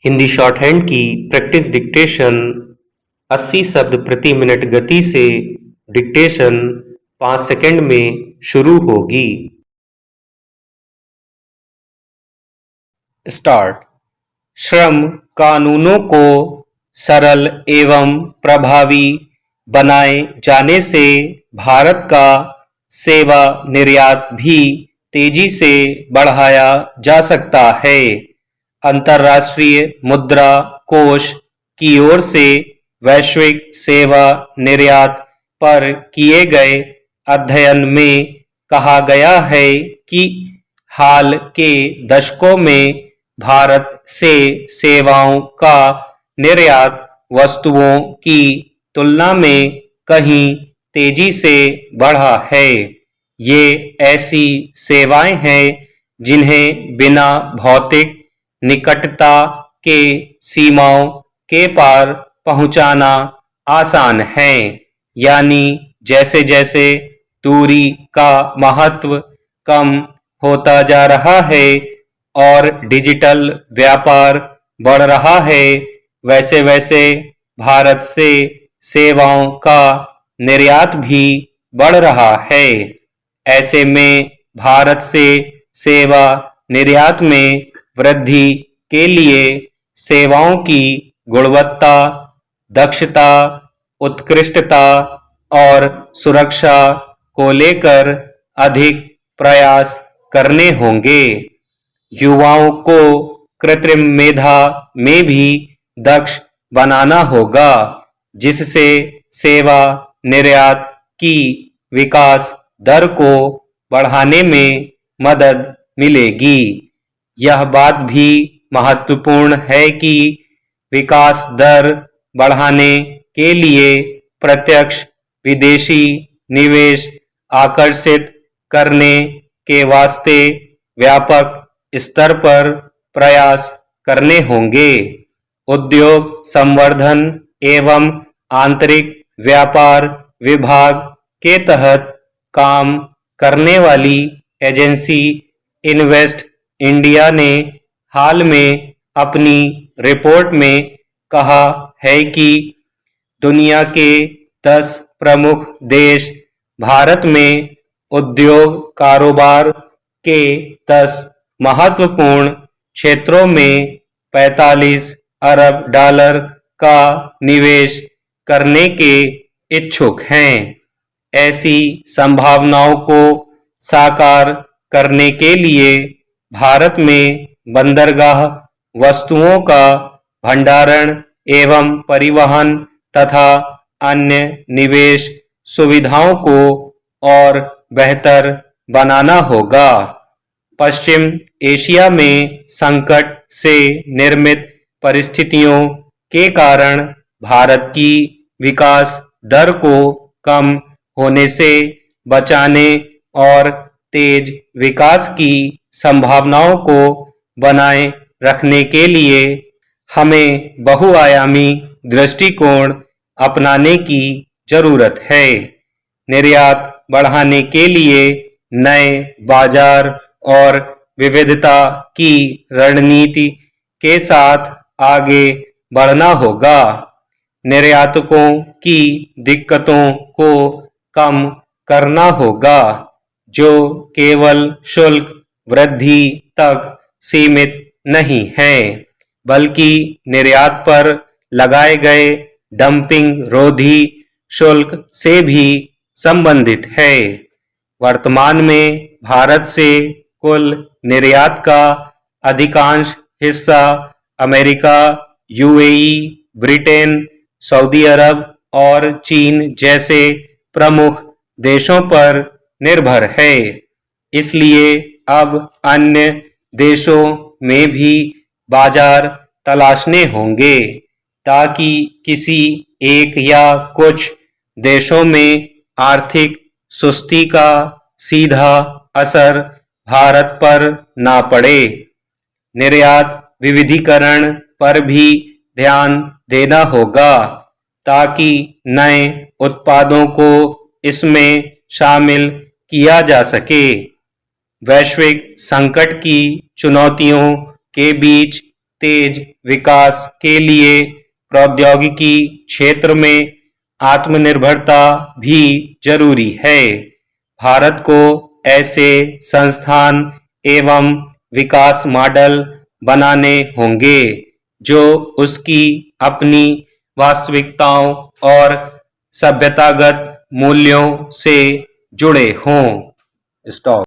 Hindi short hand की practice dictation 80 शब्द प्रति मिनट गति से डिक्टेशन 5 सेकंड में शुरू होगी। स्टार्ट। श्रम कानूनों को सरल एवं प्रभावी बनाए जाने से भारत का सेवा निर्यात भी तेजी से बढ़ाया जा सकता है। अंतर्राष्ट्रीय मुद्रा कोष की ओर से वैश्विक सेवा निर्यात पर किए गए अध्ययन में कहा गया है कि हाल के दशकों में भारत से सेवाओं का निर्यात वस्तुओं की तुलना में कहीं तेजी से बढ़ा है। ये ऐसी सेवाएं हैं जिन्हें बिना भौतिक निकटता के सीमाओं के पार पहुंचाना आसान है। यानी जैसे जैसे दूरी का महत्व कम होता जा रहा है और डिजिटल व्यापार बढ़ रहा है, वैसे वैसे भारत से सेवाओं का निर्यात भी बढ़ रहा है। ऐसे में भारत से सेवा निर्यात में वृद्धि के लिए सेवाओं की गुणवत्ता, दक्षता, उत्कृष्टता और सुरक्षा को लेकर अधिक प्रयास करने होंगे। युवाओं को कृत्रिम मेधा में भी दक्ष बनाना होगा, जिससे सेवा निर्यात की विकास दर को बढ़ाने में मदद मिलेगी। यह बात भी महत्वपूर्ण है कि विकास दर बढ़ाने के लिए प्रत्यक्ष विदेशी निवेश आकर्षित करने के वास्ते व्यापक स्तर पर प्रयास करने होंगे। उद्योग संवर्धन एवं आंतरिक व्यापार विभाग के तहत काम करने वाली एजेंसी इन्वेस्ट इंडिया ने हाल में अपनी रिपोर्ट में कहा है कि दुनिया के 10 प्रमुख देश भारत में उद्योग कारोबार के 10 महत्वपूर्ण क्षेत्रों में 45 अरब डॉलर का निवेश करने के इच्छुक हैं। ऐसी संभावनाओं को साकार करने के लिए भारत में बंदरगाह, वस्तुओं का भंडारण एवं परिवहन तथा अन्य निवेश सुविधाओं को और बेहतर बनाना होगा। पश्चिम एशिया में संकट से निर्मित परिस्थितियों के कारण भारत की विकास दर को कम होने से बचाने और तेज विकास की संभावनाओं को बनाए रखने के लिए हमें बहुआयामी दृष्टिकोण अपनाने की जरूरत है। निर्यात बढ़ाने के लिए नए बाजार और विविधता की रणनीति के साथ आगे बढ़ना होगा। निर्यातकों की दिक्कतों को कम करना होगा, जो केवल शुल्क वृद्धि तक सीमित नहीं है, बल्कि निर्यात पर लगाए गए डंपिंग रोधी शुल्क से भी संबंधित है। वर्तमान में भारत से कुल निर्यात का अधिकांश हिस्सा अमेरिका, यूएई, ब्रिटेन, सऊदी अरब और चीन जैसे प्रमुख देशों पर निर्भर है। इसलिए अब अन्य देशों में भी बाजार तलाशने होंगे, ताकि किसी एक या कुछ देशों में आर्थिक सुस्ती का सीधा असर भारत पर ना पड़े। निर्यात विविधीकरण पर भी ध्यान देना होगा, ताकि नए उत्पादों को इसमें शामिल किया जा सके। वैश्विक संकट की चुनौतियों के बीच तेज विकास के लिए प्रौद्योगिकी क्षेत्र में आत्मनिर्भरता भी जरूरी है। भारत को ऐसे संस्थान एवं विकास मॉडल बनाने होंगे जो उसकी अपनी वास्तविकताओं और सभ्यतागत मूल्यों से जुड़े हों। स्टॉप।